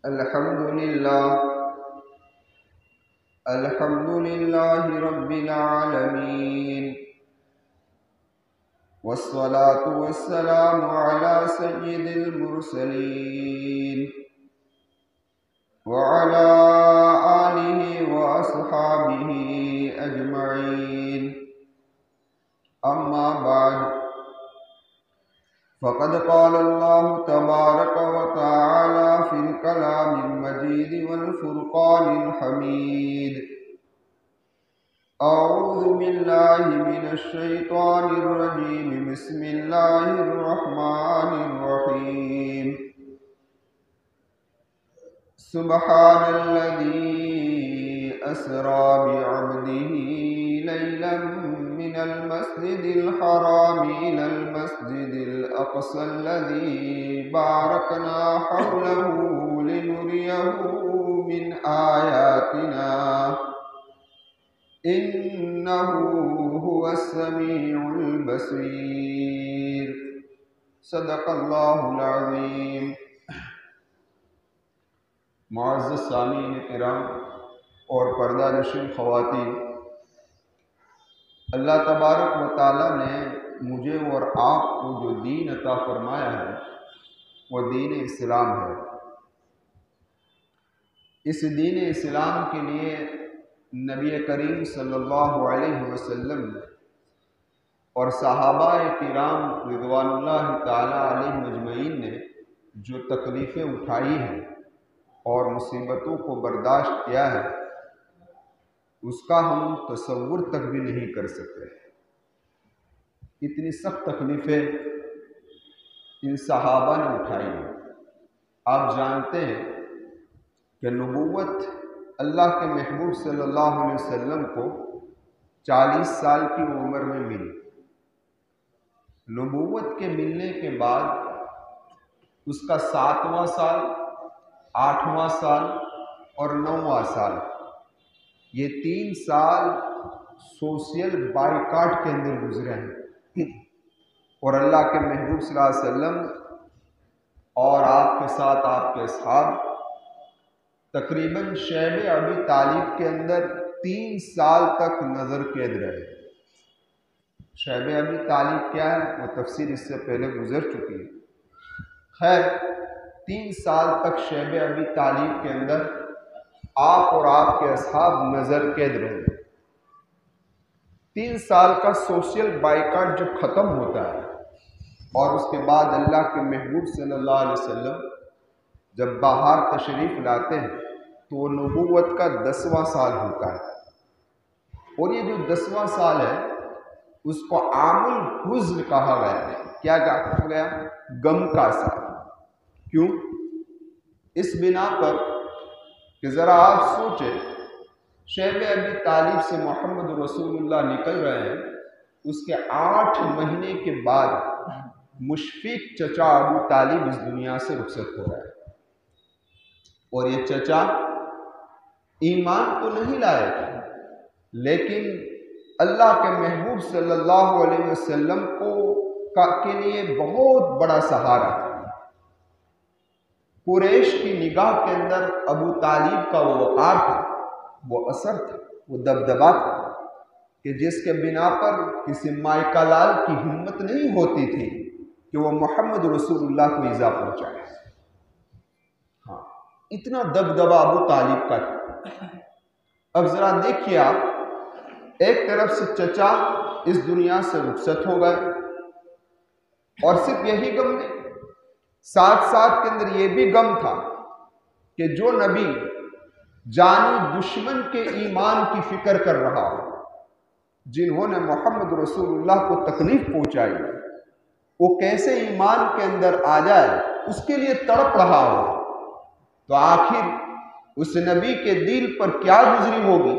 الحمد لله رب العالمين، والصلاة والسلام على سيد المرسلين وعلى آله وأصحابه أجمعين. أما بعد، فقد قال الله تبارك وتعالى في الكلام المجيد والفرقان الحميد: أعوذ بالله من الشيطان الرجيم، بسم الله الرحمن الرحيم. سبحان الذي أسرى بعبده ليلا من المسجد الحرام إلى المسجد الأقصى الذي باركنا حوله لنريه من آياتنا إنه هو السميع البصير. صدق اللہ العظیم. معزز سامعین کرام اور پردہ نشین خواتین، اللہ تبارک و تعالیٰ نے مجھے اور آپ کو جو دین عطا فرمایا ہے وہ دین اسلام ہے. اس دین اسلام کے لیے نبی کریم صلی اللہ علیہ وسلم اور صحابہ کرام رضوان اللہ تعالیٰ علیہم اجمعین نے جو تکلیفیں اٹھائی ہیں اور مصیبتوں کو برداشت کیا ہے، اس کا ہم تصور تک بھی نہیں کر سکتے. اتنی سخت تکلیفیں ان صحابہ نے اٹھائی ہیں. آپ جانتے ہیں کہ نبوت اللہ کے محبوب صلی اللہ علیہ وسلم کو 40 سال کی عمر میں ملی. نبوت کے ملنے کے بعد اس کا 7واں سال، 8واں سال اور 9واں سال، یہ 3 سال سوشل بائیکاٹ کے اندر گزرے ہیں. اور اللہ کے محبوب صلی اللہ علیہ وسلم اور آپ کے ساتھ آپ کے اصحاب تقریباً شیب ابی طالب کے اندر 3 سال تک نظر قید رہے. شیب ابی طالب کیا ہے وہ تفسیر اس سے پہلے گزر چکی ہے. خیر، 3 سال تک شیب ابی طالب کے اندر آپ اور آپ کے اصحاب نظر قید رہے. 3 سال کا سوشل بائیکاٹ جب ختم ہوتا ہے اور اس کے بعد اللہ کے محبوب صلی اللہ علیہ وسلم جب باہر تشریف لاتے ہیں تو وہ نبوت کا 10واں سال ہوتا ہے. اور یہ جو 10واں سال ہے اس کو عام الحزن کہا گیا ہے. کیا کہا گیا؟ غم کا سال. کیوں؟ اس بنا پر کہ ذرا آپ سوچیں، شیب ابی طالب سے محمد رسول اللہ نکل رہے ہیں، اس کے 8 مہینے کے بعد مشفق چچا ابو طالب اس دنیا سے رخصت ہو رہا ہے. اور یہ چچا ایمان تو نہیں لائے تھے، لیکن اللہ کے محبوب صلی اللہ علیہ وسلم کے لیے بہت بڑا سہارا تھا. قریش کی نگاہ کے اندر ابو طالب کا وہ وقار تھا، وہ اثر تھا، وہ دبدبا تھا کہ جس کے بنا پر کسی مائکا لال کی ہمت نہیں ہوتی تھی کہ وہ محمد رسول اللہ کو ایذا پہنچائے. ہاں، اتنا دبدبا ابو طالب کا تھا. اب ذرا دیکھیے آپ، ایک طرف سے چچا اس دنیا سے رخصت ہو گئے، اور صرف یہی غم نہیں، ساتھ ساتھ کے اندر یہ بھی غم تھا کہ جو نبی جانی دشمن کے ایمان کی فکر کر رہا ہو، جنہوں نے محمد رسول اللہ کو تکلیف پہنچائی، وہ کیسے ایمان کے اندر آ جائے اس کے لیے تڑپ رہا ہو، تو آخر اس نبی کے دل پر کیا گزری ہوگی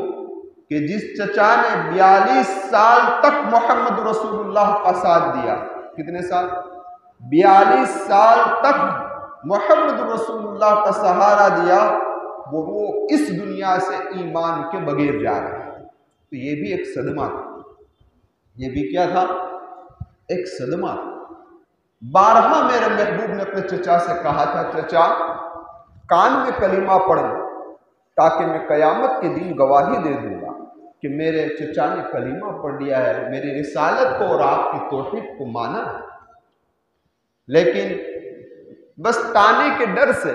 کہ جس چچا نے 42 سال تک محمد رسول اللہ کا ساتھ دیا. کتنے سال؟ 42 سال تک محمد رسول اللہ کا سہارا دیا، وہ اس دنیا سے ایمان کے بغیر جا رہا ہے. تو یہ بھی ایک صدمہ تھا. یہ بھی کیا تھا؟ ایک صدمہ تھا. بارہا میرے محبوب نے اپنے چچا سے کہا تھا، چچا کان میں کلمہ پڑھ لیں تاکہ میں قیامت کے دن گواہی دے دوں گا کہ میرے چچا نے کلمہ پڑھ لیا ہے، میری رسالت کو اور آپ کی توحید کو مانا ہے۔ لیکن بس تانے کے ڈر سے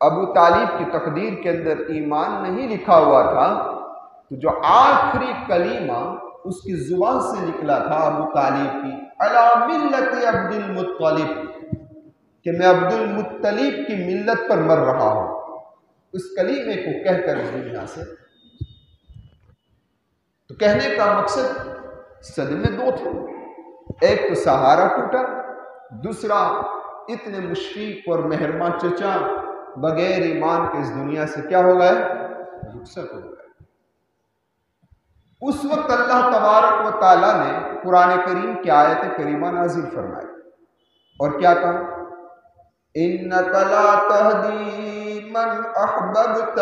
ابو طالب کی تقدیر کے اندر ایمان نہیں لکھا ہوا تھا، تو جو آخری کلمہ اس کی زبان سے نکلا تھا ابو طالب کی، علی ملت عبد المطلب، کہ میں عبد المطلب کی ملت پر مر رہا ہوں، اس کلمے کو کہہ کر اس دنیا سے۔ تو کہنے کا مقصد صدمے دو تھے، ایک تو سہارا ٹوٹا، دوسرا اتنے مشفق اور مہربان چچا بغیر ایمان کے اس دنیا سے کیا ہو گئے؟ رخصت ہو گئے۔ اس وقت اللہ تبارک و تعالیٰ نے قرآن کریم کی آیت کریمہ نازل فرمائی اور کیا کہا؟ اِنَّكَ لَا تَهْدِي مَنْ أَحْبَبْتَ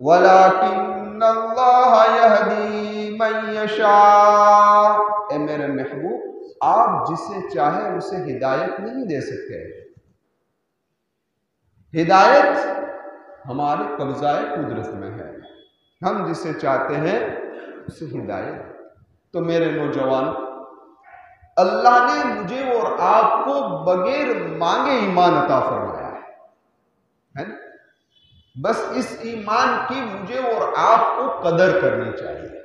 وَلَكِنَّ اللَّهَ يَهْدِي مَنْ يَشَاءُ۔ اے میرے محبوب، آپ جسے چاہے اسے ہدایت نہیں دے سکتے۔ ہدایت ہمارے قبضۂ قدرت میں ہے، ہم جسے چاہتے ہیں اسے ہدایت۔ تو میرے نوجوان، اللہ نے مجھے اور آپ کو بغیر مانگے ایمان عطا فرمایا ہے نا؟ بس اس ایمان کی مجھے اور آپ کو قدر کرنی چاہیے۔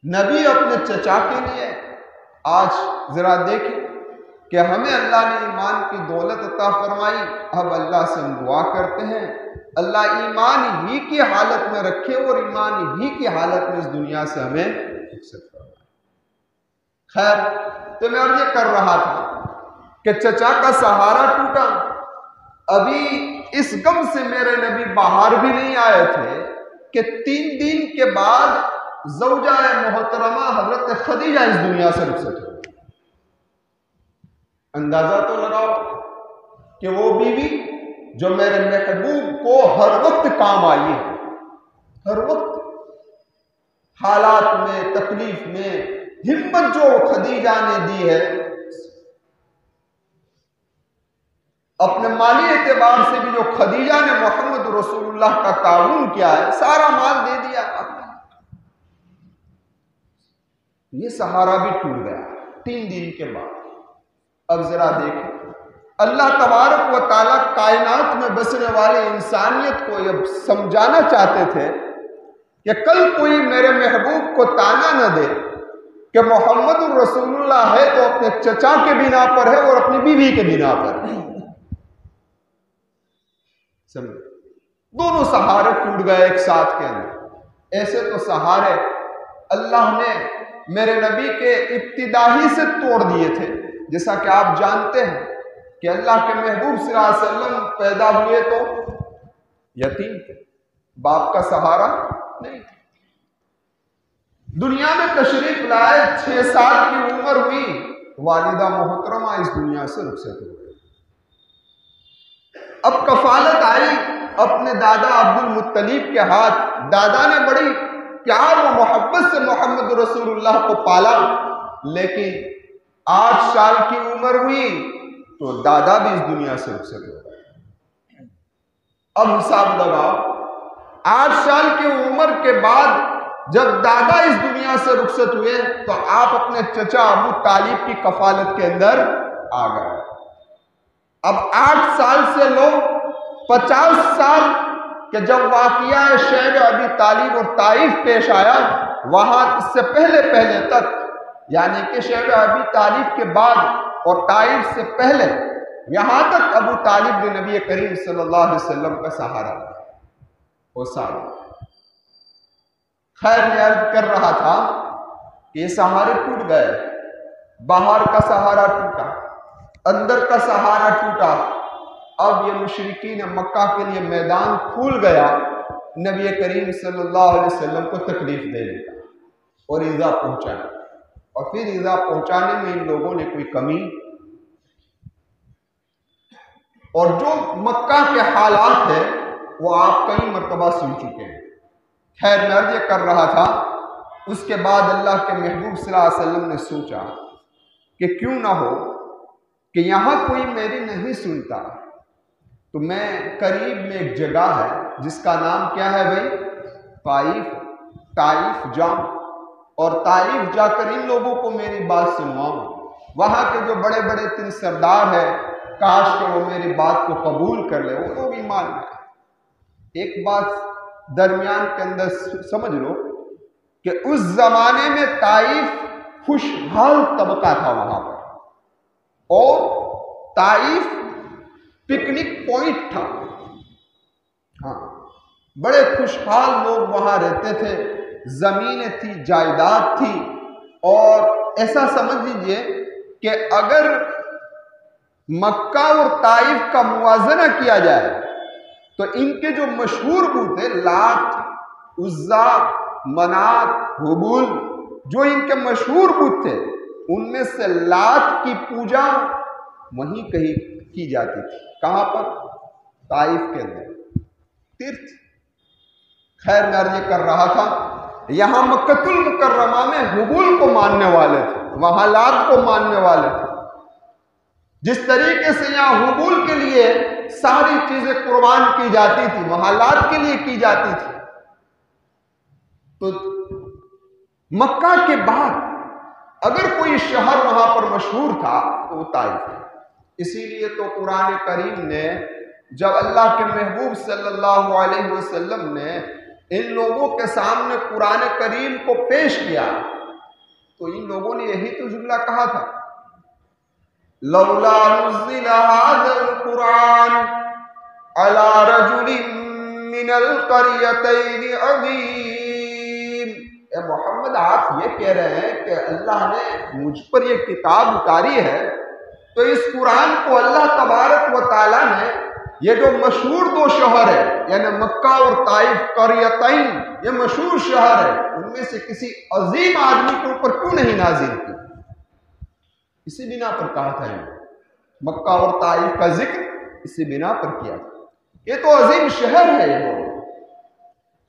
نبی اپنے چچا کے لیے، آج ذرا دیکھیں کہ ہمیں اللہ نے ایمان کی دولت عطا فرمائی، اب اللہ سے ہم دعا کرتے ہیں اللہ ایمان ہی کی حالت میں رکھے اور ایمان ہی کی حالت میں اس دنیا سے ہمیں رخصت فرمائے۔ خیر، تو میں عرض کر رہا تھا کہ چچا کا سہارا ٹوٹا، ابھی اس غم سے میرے نبی باہر بھی نہیں آئے تھے کہ 3 دن کے بعد زوجہ محترمہ حضرت خدیجہ اس دنیا سے رخصت ہو گئی۔ اندازہ تو لگاؤ کہ وہ بیوی جو میرے محبوب کو ہر وقت کام آئی ہے، ہر وقت حالات میں، تکلیف میں، ہمت جو خدیجہ نے دی ہے، اپنے مالی اعتبار سے بھی جو خدیجہ نے محمد رسول اللہ کا تعاون کیا ہے، سارا مال دے دیا۔ یہ سہارا بھی ٹوٹ گیا 3 دن کے بعد۔ اب ذرا دیکھیں، اللہ تبارک و تعالیٰ کائنات میں بسنے والے انسانیت کو یہ سمجھانا چاہتے تھے کہ کل کوئی میرے محبوب کو تانا نہ دے کہ محمد الرسول اللہ ہے تو اپنے چچا کے بنا پر ہے اور اپنی بیوی کے بنا پر ہے۔ سمجھ، دونوں سہارے ٹوٹ گئے ایک ساتھ کے اندر۔ ایسے تو سہارے اللہ نے میرے نبی کے ابتدائی سے توڑ دیے تھے، جیسا کہ آپ جانتے ہیں کہ اللہ کے محبوب صلی اللہ علیہ وسلم پیدا ہوئے تو یتیم تھے، باپ کا سہارا نہیں تھا۔ دنیا میں تشریف لائے، 6 سال کی عمر ہوئی، والدہ محترمہ اس دنیا سے رخصت ہو گئی۔ اب کفالت آئی اپنے دادا عبد المطلب کے ہاتھ۔ دادا نے بڑی پیار و محبت سے محمد رسول اللہ کو پالا، لیکن 8 سال کی عمر ہوئی تو دادا بھی اس دنیا سے رخصت ہو گئے۔ اب حساب لگاؤ، 8 سال کی عمر کے بعد جب دادا اس دنیا سے رخصت ہوئے تو آپ اپنے چچا ابو طالب کی کفالت کے اندر آ گئے۔ اب 8 سال سے لو 50 سال کہ جب واقعہ شیب ابی طالب اور طائف پیش آیا، وہاں اس سے پہلے تک، یعنی کہ شیب ابی طالب کے بعد اور طائف سے پہلے، یہاں تک ابو طالب نے نبی کریم صلی اللہ علیہ وسلم کا سہارا لیا وہ سارا۔ خیر، میں عرض کر رہا تھا کہ یہ سہارے ٹوٹ گئے، باہر کا سہارا ٹوٹا، اندر کا سہارا ٹوٹا۔ اب یہ مشرکین مکہ کے لیے میدان کھل گیا نبی کریم صلی اللہ علیہ وسلم کو تکلیف دینے کا اور ایذا پہنچانا، اور پھر ایذا پہنچانے میں ان لوگوں نے کوئی کمی، اور جو مکہ کے حالات ہیں وہ آپ کئی مرتبہ سن چکے ہیں۔ خیر، میں عرض یہ کر رہا تھا، اس کے بعد اللہ کے محبوب صلی اللہ علیہ وسلم نے سوچا کہ کیوں نہ ہو کہ یہاں کوئی میری نہیں سنتا، تو میں قریب میں ایک جگہ ہے جس کا نام کیا ہے بھائی؟ طائف جاؤں اور طائف جا کر ان لوگوں کو میری بات سنواؤں۔ وہاں کے جو بڑے بڑے 3 سردار ہیں، کاش کہ وہ میری بات کو قبول کر لے، وہ لوگ ایمان میں۔ ایک بات درمیان کے اندر سمجھ لو کہ اس زمانے میں طائف خوشحال طبقہ تھا وہاں پر، اور طائف پکنک پوائنٹ تھا۔ ہاں، بڑے خوشحال لوگ وہاں رہتے تھے، زمینیں تھی، جائیداد تھی، اور ایسا سمجھ لیجئے کہ اگر مکہ اور طائف کا موازنہ کیا جائے تو ان کے جو مشہور بت تھے، لات، عزا، منات، حبل، جو ان کے مشہور بت تھے، ان میں سے لات کی پوجا وہیں کہیں کی جاتی تھی۔ کہاں پر؟ طائف کے اندر تیرتھ۔ خیر میں عرض کر رہا تھا، یہاں مکہ المکرمہ میں حبل کو ماننے والے تھے، وہاں لات کو ماننے والے تھے۔ جس طریقے سے یہاں حبل کے لیے ساری چیزیں قربان کی جاتی تھی، وہاں لات کے لیے کی جاتی تھی۔ تو مکہ کے بعد اگر کوئی شہر وہاں پر مشہور تھا تو وہ طائف ہے۔ اسی لیے تو قرآن کریم نے جب اللہ کے محبوب صلی اللہ علیہ وسلم نے ان لوگوں کے سامنے قرآن کریم کو پیش کیا تو ان لوگوں نے یہی تو جملہ کہا تھا، لولا نزل هذا القرآن على رجل من القريتين عظيم۔ اے محمد، آپ یہ کہہ رہے ہیں کہ اللہ نے مجھ پر یہ کتاب اتاری ہے، تو اس قرآن کو اللہ تبارک و تعالیٰ نے یہ جو مشہور 2 شہر ہے، یعنی مکہ اور طائف، قریتین، یہ مشہور شہر ہے، ان میں سے کسی عظیم آدمی کے اوپر کیوں نہیں نازل کی؟ اسی بنا پر کہا تھا، مکہ اور طائف کا ذکر اسی بنا پر کیا تھا، یہ تو عظیم شہر ہے یہ لوگ۔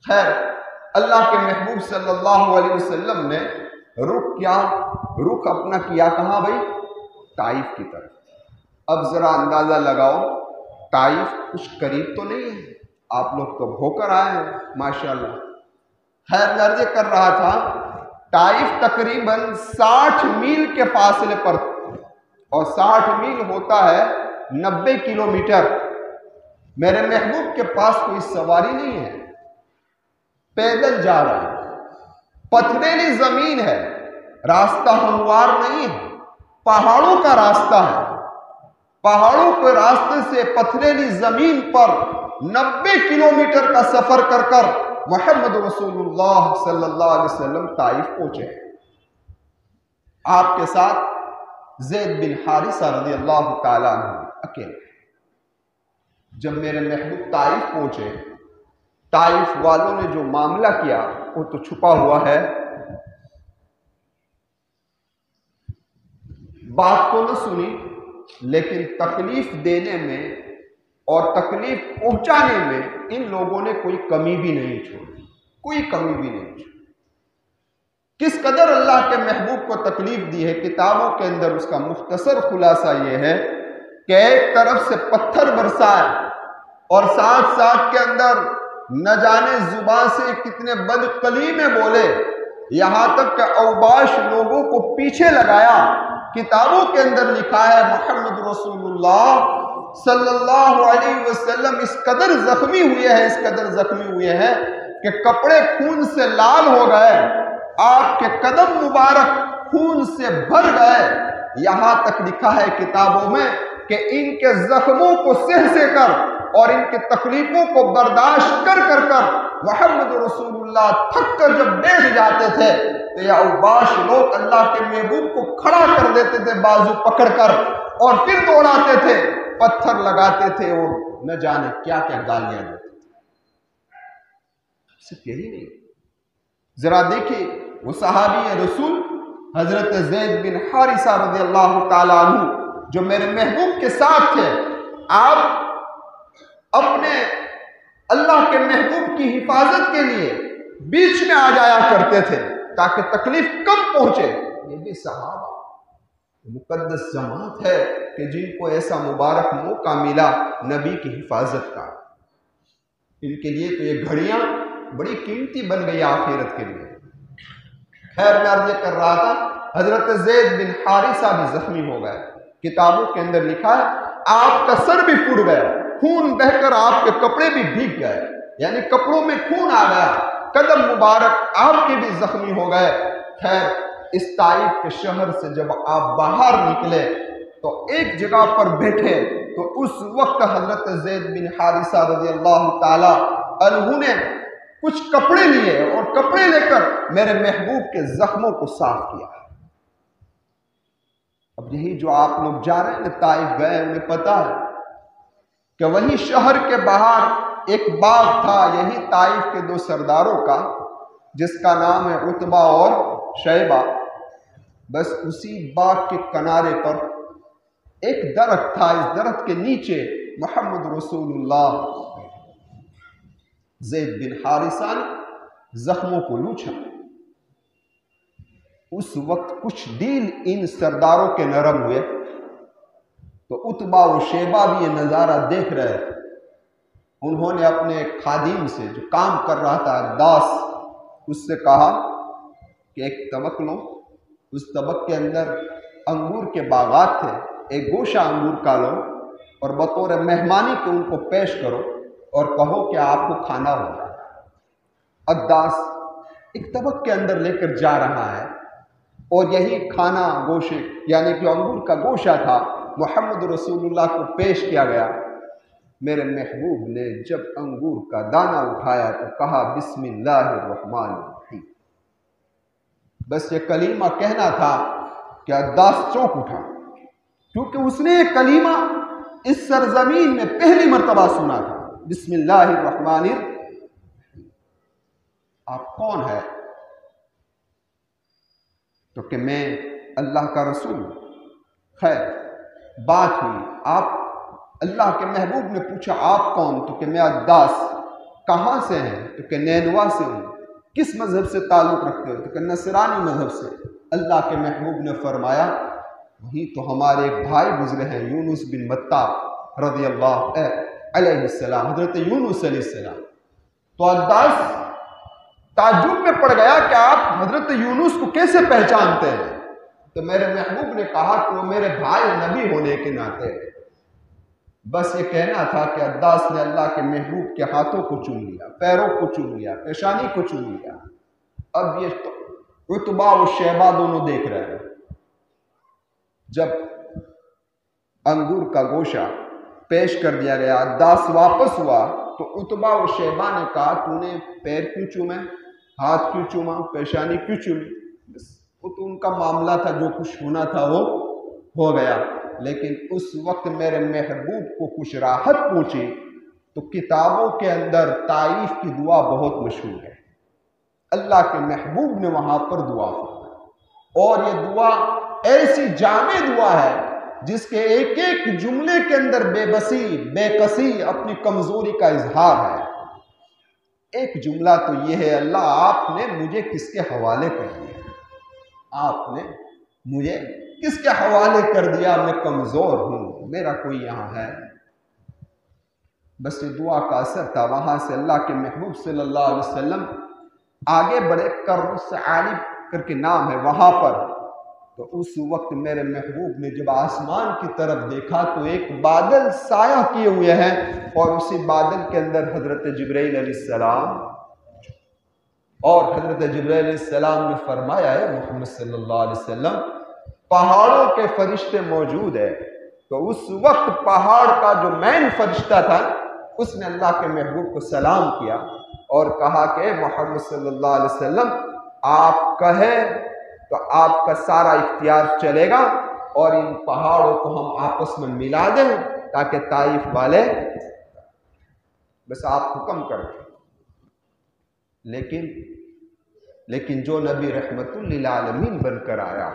خیر، اللہ کے محبوب صلی اللہ علیہ وسلم نے رخ اپنا کیا کہاں بھائی؟ طائف کی طرف۔ اب ذرا اندازہ لگاؤ، طائف کچھ قریب تو نہیں ہے، آپ لوگ تو ہو کر آئے ہیں ماشاءاللہ۔ خیر میں عرض کر رہا تھا، طائف تقریباً 60 میل کے فاصلے پر، اور 60 میل ہوتا ہے 90 کلومیٹر۔ میرے محبوب کے پاس کوئی سواری نہیں ہے، پیدل جا رہا ہے، پتھریلی زمین ہے، راستہ ہموار نہیں ہے، پہاڑوں کا راستہ ہے، پہاڑوں کے راستے سے پتھریلی زمین پر 90 کلومیٹر کا سفر کر کر محمد رسول اللہ صلی اللہ علیہ وسلم طائف پہنچے۔ آپ کے ساتھ زید بن حارثہ رضی اللہ تعالیٰ عنہ اکیلے۔ جب میرے محبوب طائف پہنچے، طائف والوں نے جو معاملہ کیا وہ تو چھپا ہوا ہے، بات تو نہ سنی، لیکن تکلیف دینے میں اور تکلیف پہنچانے میں ان لوگوں نے کوئی کمی بھی نہیں چھوڑی، کوئی کمی بھی نہیں چھوڑی۔ کس قدر اللہ کے محبوب کو تکلیف دی ہے، کتابوں کے اندر اس کا مختصر خلاصہ یہ ہے کہ ایک طرف سے پتھر برسائے اور ساتھ ساتھ کے اندر نہ جانے زبان سے کتنے بد کلیمے بولے، یہاں تک کہ اوباش لوگوں کو پیچھے لگایا۔ کتابوں کے اندر لکھا ہے محمد رسول اللہ صلی اللہ علیہ وسلم اس قدر زخمی ہوئے ہیں کہ کپڑے خون سے لال ہو گئے، آپ کے قدم مبارک خون سے بھر گئے۔ یہاں تک لکھا ہے کتابوں میں کہ ان کے زخموں کو سہ کر اور ان کے تکلیفوں کو برداشت کر محمد رسول اللہ تھک کر جب بیٹھ جاتے تھے تو یہ اوباش لوگ اللہ کے محبوب کو کھڑا کر دیتے تھے بازو پکڑ کر، اور پھر دوڑاتے تھے، پتھر لگاتے تھے اور نہ جانے کیا کیا گالیاں دیتے تھے۔ صرف یہی نہیں، ذرا دیکھیے وہ صحابی رسول حضرت زید بن حارثہ رضی اللہ تعالیٰ عنہ جو میرے محبوب کے ساتھ تھے، آپ اپنے اللہ کے محبوب کی حفاظت کے لیے بیچ میں آ جایا کرتے تھے تاکہ تکلیف کم پہنچے۔ یہ بھی صحابہ مقدس جماعت ہے کہ جن کو ایسا مبارک موقع ملا نبی کی حفاظت کا، ان کے لیے تو یہ گھڑیاں بڑی قیمتی بن گئی آخرت کے لیے۔ خیر میں عرض کر رہا تھا، حضرت زید بن حارثہ بھی زخمی ہو گئے۔ کتابوں کے اندر لکھا ہے آپ کا سر بھی پھٹ گیا، خون بہ کر آپ کے کپڑے بھی بھیگ گئے، یعنی کپڑوں میں خون آ گیا، قدم مبارک آپ کے بھی زخمی ہو گئے۔ خیر اس طائف کے شہر سے جب آپ باہر نکلے تو ایک جگہ پر بیٹھے تو اس وقت حضرت زید بن حارثہ رضی اللہ تعالی عنہ نے کچھ کپڑے لیے اور کپڑے لے کر میرے محبوب کے زخموں کو صاف کیا۔ اب یہی جو آپ لوگ جا رہے ہیں طائف گئے، انہیں پتا ہے کہ وہی شہر کے باہر ایک باغ تھا، یہی طائف کے 2 سرداروں کا، جس کا نام ہے عتبہ اور شیبہ۔ بس اسی باغ کے کنارے پر ایک درخت تھا، اس درخت کے نیچے محمد رسول اللہ زید بن حارثہ نے زخموں کو لوچھا۔ اس وقت کچھ دل ان سرداروں کے نرم ہوئے تو عتبہ و شیبہ بھی یہ نظارہ دیکھ رہے تھے۔ انہوں نے اپنے خادم سے جو کام کر رہا تھا عداس، اس سے کہا کہ ایک طبق لو، اس طبق کے اندر انگور کے باغات تھے، ایک گوشہ انگور کا لو اور بطور مہمانی کے ان کو پیش کرو اور کہو کہ آپ کو کھانا ہوگا۔ عداس ایک طبق کے اندر لے کر جا رہا ہے اور یہی کھانا گوشے یعنی کہ انگور کا گوشہ تھا، محمد رسول اللہ کو پیش کیا گیا۔ میرے محبوب نے جب انگور کا دانہ اٹھایا تو کہا بسم اللہ الرحمن الرحیم۔ بس یہ کلمہ کہنا تھا کہ عداس چونک اٹھا، کیونکہ اس نے یہ کلمہ اس سرزمین میں پہلی مرتبہ سنا تھا، بسم اللہ الرحمن الرحیم۔ آپ کون ہے؟ تو کہ میں اللہ کا رسول۔ خیر بات ہوئی، آپ اللہ کے محبوب نے پوچھا آپ کون؟ تو کہ میں عداس۔ کہاں سے ہیں؟ تو کہ نینوا سے ہوں۔ کس مذہب سے تعلق رکھتے ہو؟ تو کہ نصرانی مذہب سے۔ اللہ کے محبوب نے فرمایا وہی تو ہمارے ایک بھائی گزرے ہیں یونس بن متیٰ رضی اللہ علیہ السلام، حضرت یونس علیہ السلام۔ تو عداس تعجب میں پڑ گیا کہ آپ حضرت یونس کو کیسے پہچانتے ہیں؟ تو میرے محبوب نے کہا کہ وہ میرے بھائی نبی ہونے کے ناطے۔ بس یہ کہنا تھا کہ عداس نے اللہ کے محبوب کے ہاتھوں کو چوم لیا، پیروں کو چوم لیا، پیشانی کو چوم لیا۔ اب یہ عتبہ و شیبہ دونوں دیکھ رہے ہیں۔ جب انگور کا گوشہ پیش کر دیا گیا، عداس واپس ہوا تو عتبہ و شیبہ نے کہا تو نے پیر کیوں چومے، ہاتھ کیوں چوما، پیشانی کیوں چومی؟ بس وہ تو ان کا معاملہ تھا، جو کچھ ہونا تھا وہ ہو گیا۔ لیکن اس وقت میرے محبوب کو کچھ راحت پہنچی تو کتابوں کے اندر طائف کی دعا بہت مشہور ہے۔ اللہ کے محبوب نے وہاں پر دعا فرمائی اور یہ دعا ایسی جامع دعا ہے جس کے ایک ایک جملے کے اندر بے بسی بے کسی اپنی کمزوری کا اظہار ہے۔ ایک جملہ تو یہ ہے اللہ آپ نے مجھے کس کے حوالے کر دیا، آپ نے مجھے کس کے حوالے کر دیا، میں کمزور ہوں، میرا کوئی یہاں ہے۔ بس یہ دعا کا اثر تھا۔ وہاں سے اللہ کے محبوب صلی اللہ علیہ وسلم آگے بڑھے، کرس عالم کر کے نام ہے وہاں پر۔ تو اس وقت میرے محبوب نے جب آسمان کی طرف دیکھا تو ایک بادل سایہ کیے ہوئے ہیں اور اسی بادل کے اندر حضرت جبرائیل علیہ السلام، اور حضرت جبرائیل علیہ السلام نے فرمایا ہے محمد صلی اللہ علیہ وسلم پہاڑوں کے فرشتے موجود ہیں۔ تو اس وقت پہاڑ کا جو مین فرشتہ تھا اس نے اللہ کے محبوب کو سلام کیا اور کہا کہ محمد صلی اللہ علیہ وسلم آپ کہیں تو آپ کا سارا اختیار چلے گا اور ان پہاڑوں کو ہم آپس میں ملا دیں تاکہ طائف والے، بس آپ حکم کریں۔ لیکن جو نبی رحمت للعالمین بن کر آیا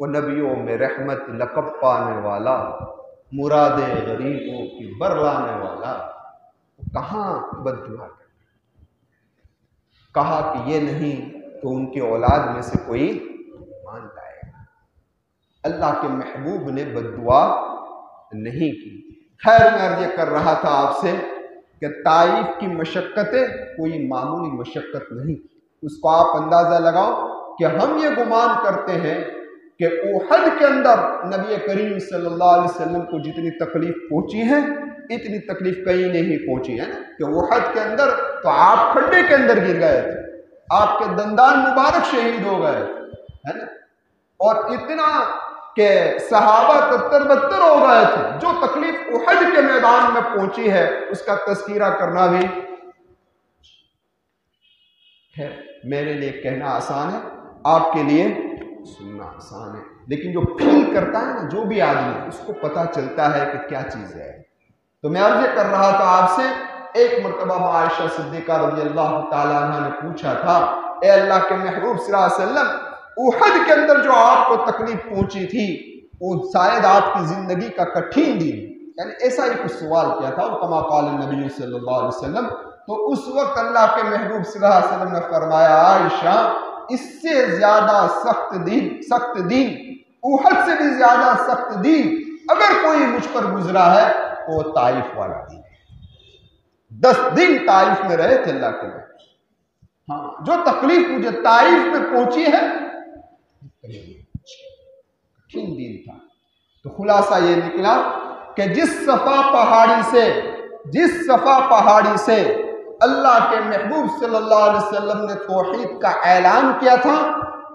وہ نبیوں میں رحمت لقب پانے والا، مراد غریبوں کی برلانے والا، کہاں بد دعا کر، کہا کہ یہ نہیں تو ان کے اولاد میں سے کوئی مان لائے گا۔ اللہ کے محبوب نے بد دعا نہیں کی۔ خیر میں عرض یہ کر رہا تھا آپ سے کہ طائف کی مشقتیں کوئی معمولی مشقت نہیں۔ اس کو آپ اندازہ لگاؤ کہ ہم یہ گمان کرتے ہیں کہ احد کے اندر نبی کریم صلی اللہ علیہ وسلم کو جتنی تکلیف پہنچی ہے اتنی تکلیف کہیں نہیں پہنچی ہے نا، کہ احد کے اندر تو آپ کھڈے کے اندر گر گئے تھے، آپ کے دندان مبارک شہید ہو گئے ہے نا، اور اتنا کہ صحابہ تتر بتر ہو گئے تھے۔ جو تکلیف احد کے میدان میں پہنچی ہے اس کا تذکرہ کرنا بھی ہے، میرے لیے کہنا آسان ہے، آپ کے لیے سننا آسان ہے، لیکن جو فیل کرتا ہے نا جو بھی آدمی اس کو پتا چلتا ہے کہ کیا چیز ہے۔ تو میں عرض کر رہا تھا آپ سے، ایک مرتبہ عائشہ صدیقہ رضی اللہ تعالیٰ عنہ نے پوچھا تھا، اے اللہ کے محبوب صلی اللہ علیہ وسلم، احد کے اندر جو آپ کو تکلیف پہنچی تھی وہ شاید آپ کی زندگی کا کٹھن دن، یعنی ایسا ہی کچھ سوال کیا تھا، کما قال نبی صلی اللہ علیہ وسلم۔ تو اس وقت اللہ کے محبوب صلی اللہ علیہ وسلم نے فرمایا، عائشہ اس سے زیادہ سخت دین احد سے بھی زیادہ سخت دین اگر کوئی مجھ پر گزرا ہے تو وہ طائف والا دین ہے۔ 10 دن طائف میں رہے تھے اللہ کے محبوب، ہاں جو تکلیف مجھے طائف میں پہنچی ہے کن دن تھا۔ تو خلاصہ یہ نکلا کہ جس صفا پہاڑی سے اللہ کے محبوب صلی اللہ علیہ وسلم نے توحید کا اعلان کیا تھا،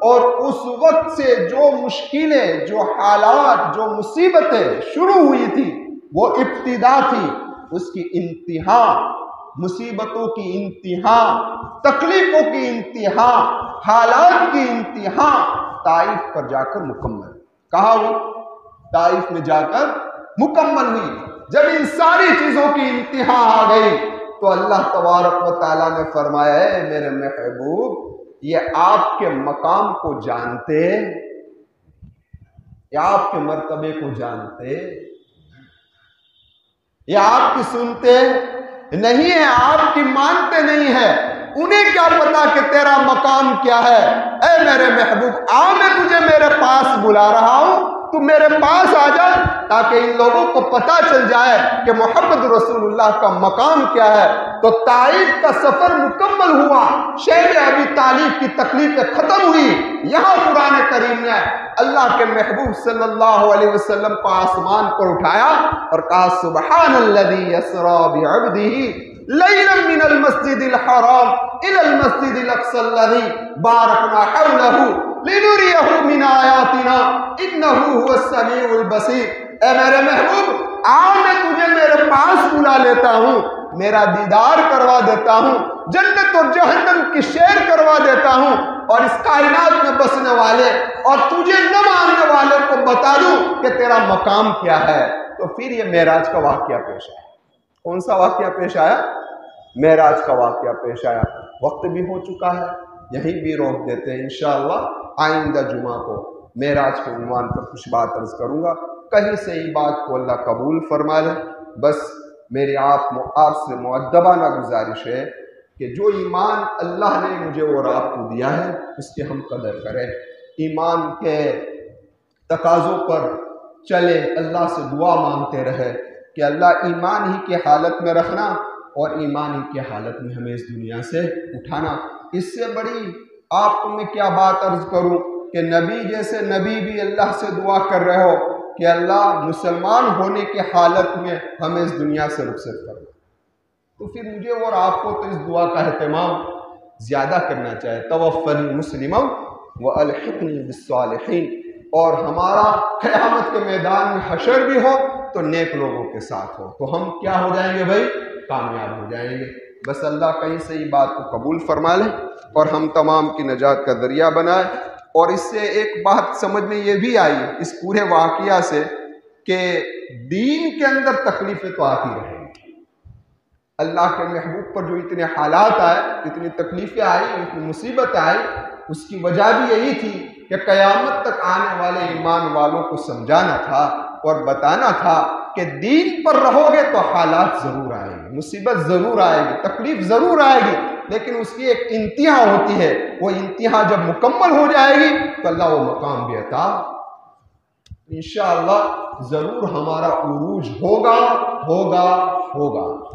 اور اس وقت سے جو مشکلیں، جو حالات، جو مصیبتیں شروع ہوئی تھی وہ ابتدا تھی، اس کی انتہا، مصیبتوں کی انتہا، تکلیفوں کی انتہا، حالات کی انتہا طائف پر جا کر مکمل۔ کہاں ہوئی؟ طائف میں جا کر مکمل ہوئی۔ جب ان ساری چیزوں کی انتہا آ گئی تو اللہ تبارک و تعالیٰ نے فرمایا، اے میرے محبوب، یہ آپ کے مقام کو جانتے، یہ آپ کے مرتبے کو جانتے، یہ آپ کی سنتے نہیں ہے، آپ کی مانتے نہیں ہے، انہیں کیا پتا کہ تیرا مقام کیا ہے۔ اے میرے محبوب، میں تجھے میرے پاس بلا رہا ہوں، تو میرے پاس آ جا تاکہ ان لوگوں کو پتا چل جائے کہ محمد رسول اللہ کا مقام کیا ہے۔ تو طائف کا سفر مکمل ہوا، شیب ابی طالب کی تکلیفیں ختم ہوئی۔ یہاں قرآن کریم نے اللہ کے محبوب صلی اللہ علیہ وسلم کو آسمان پر اٹھایا اور کہا، سبحان الذی یسری بعبدہ لیلا من المسجد الحرام الى المسجد الاقصى الذي باركنا حوله لنريه من آیاتنا انہ هو السمیع البصیر۔ اے میرے محبوب، میں تجھے میرے پاس بلا لیتا ہوں، میرا دیدار کروا دیتا ہوں، جنت اور جہنم کی سیر کروا دیتا ہوں، اور اس کائنات میں بسنے والے اور تجھے نہ ماننے والے کو بتا دوں کہ تیرا مقام کیا ہے۔ تو پھر یہ معراج کا واقعہ پیش آیا۔ کون سا واقعہ پیش آیا؟ معراج کا واقعہ پیش آیا۔ وقت بھی ہو چکا ہے، یہیں بھی روک دیتے ہیں، انشاءاللہ آئندہ جمعہ کو معراج کے عنوان پر کچھ بات عرض کروں گا۔ کہیں سے ہی بات کو اللہ قبول فرما لے۔ بس میری آپ سے مؤدبانہ گزارش ہے کہ جو ایمان اللہ نے مجھے اور آپ کو دیا ہے اس کی ہم قدر کریں، ایمان کے تقاضوں پر چلے، اللہ سے دعا مانگتے رہے کہ اللہ ایمان ہی کی حالت میں رکھنا اور ایمان ہی کی حالت میں ہمیں اس دنیا سے اٹھانا۔ اس سے بڑی آپ کو میں کیا بات عرض کروں کہ نبی جیسے نبی بھی اللہ سے دعا کر رہے ہو کہ اللہ مسلمان ہونے کی حالت میں ہمیں اس دنیا سے رخصت کرنا، تو پھر مجھے اور آپ کو تو اس دعا کا اہتمام زیادہ کرنا چاہے، توفنی مسلما والحقنی بالصالحین، اور ہمارا قیامت کے میدان میں حشر بھی ہو تو نیک لوگوں کے ساتھ ہو، تو ہم کیا ہو جائیں گے بھائی؟ کامیاب ہو جائیں گے۔ بس اللہ کہیں سے ہی بات کو قبول فرما لے اور ہم تمام کی نجات کا ذریعہ بنائے۔ اور اس سے ایک بات سمجھ میں یہ بھی آئی اس پورے واقعہ سے کہ دین کے اندر تکلیفیں تو آتی رہیں گی۔ اللہ کے محبوب پر جو اتنے حالات آئے، اتنی تکلیفیں آئی، اتنی مصیبت آئی، اس کی وجہ بھی یہی تھی کہ قیامت تک آنے والے ایمان والوں کو سمجھانا تھا اور بتانا تھا کہ دین پر رہو گے تو حالات ضرور آئیں گے، مصیبت ضرور آئے گی، تکلیف ضرور آئے گی، لیکن اس کی ایک انتہا ہوتی ہے۔ وہ انتہا جب مکمل ہو جائے گی تو اللہ وہ مقام بھی عطا انشاءاللہ ضرور ہمارا عروج ہوگا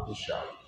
انشاءاللہ.